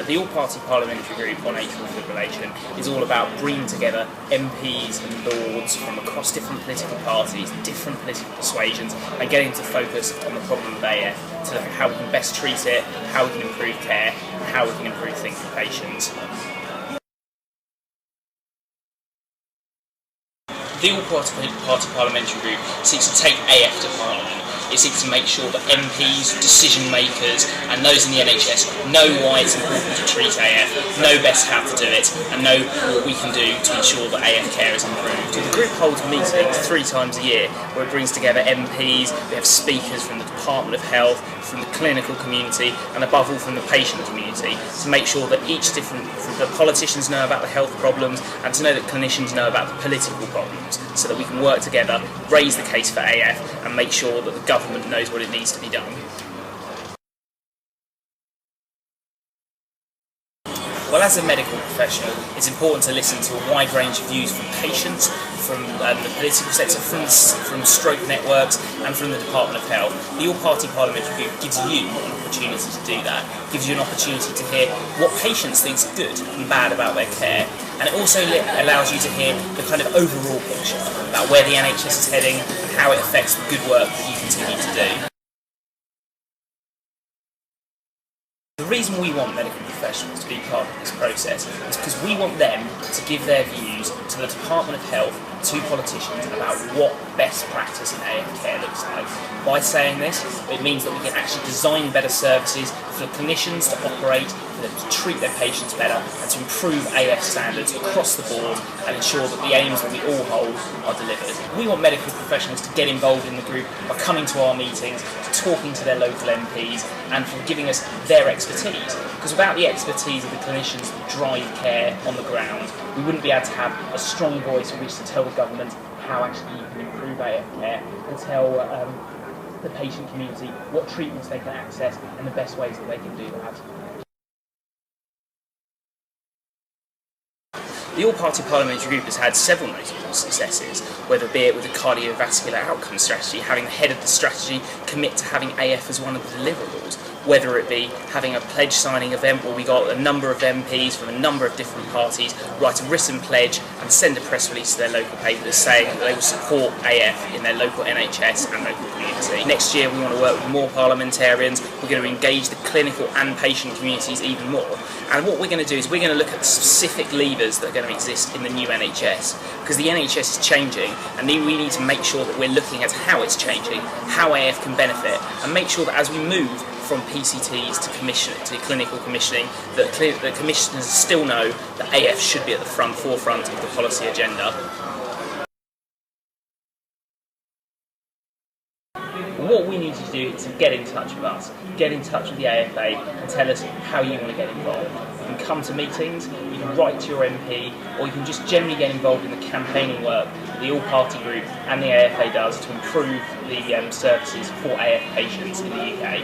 The All-Party Parliamentary Group on Atrial Fibrillation is all about bringing together MPs and Lords from across different political parties, different political persuasions, and getting to focus on the problem of AF, to look at how we can best treat it, how we can improve care, and how we can improve things for patients. The All-Party Parliamentary Group seeks to take AF to Parliament. It seeks to make sure that MPs, decision makers and those in the NHS know why it's important to treat AF, know best how to do it and know what we can do to ensure that AF care is improved. The group holds meetings 3 times a year where it brings together MPs, we have speakers from the Department of Health, from the clinical community and above all from the patient community to make sure that the politicians know about the health problems and to know that clinicians know about the political problems so that we can work together, raise the case for AF and make sure that the government knows what it needs to be done. Well, as a medical professional, it's important to listen to a wide range of views from patients, from the political sector, from stroke networks and from the Department of Health. The All-Party Parliamentary Group gives you an opportunity to do that, gives you an opportunity to hear what patients think is good and bad about their care, and it also allows you to hear the kind of overall picture about where the NHS is heading and how it affects the good work that you continue to do. The reason we want medical professionals to be part of this process is because we want them to give their views to the Department of Health, to politicians about what best practice in AF care looks like. By saying this, it means that we can actually design better services for clinicians to operate, for them to treat their patients better and to improve AF standards across the board and ensure that the aims that we all hold are delivered. We want medical professionals to get involved in the group by coming to our meetings, talking to their local MPs and for giving us their expertise. Because without the expertise of the clinicians that drive care on the ground, we wouldn't be able to have a strong voice in which to tell the government how actually you can improve AF care and tell the patient community what treatments they can access and the best ways that they can do that. The All-Party Parliamentary Group has had several notable successes, whether be it with the cardiovascular outcome strategy, having the head of the strategy commit to having AF as one of the deliverables, whether it be having a pledge signing event where we got a number of MPs from a number of different parties write a written pledge and send a press release to their local papers saying that they will support AF in their local NHS and local community. Next year we want to work with more parliamentarians, we're going to engage the clinical and patient communities even more, and what we're going to do is we're going to look at the specific levers that are going to exist in the new NHS, because the NHS is changing and we need to make sure that we're looking at how it's changing, how AF can benefit, and make sure that as we move from PCTs to clinical commissioning, that the commissioners still know that AF should be at the forefront of the policy agenda. What we need you to do is to get in touch with us, get in touch with the AFA and tell us how you want to get involved. You can come to meetings, you can write to your MP, or you can just generally get involved in the campaigning work that the All-Party Group and the AFA does to improve the services for AF patients in the UK.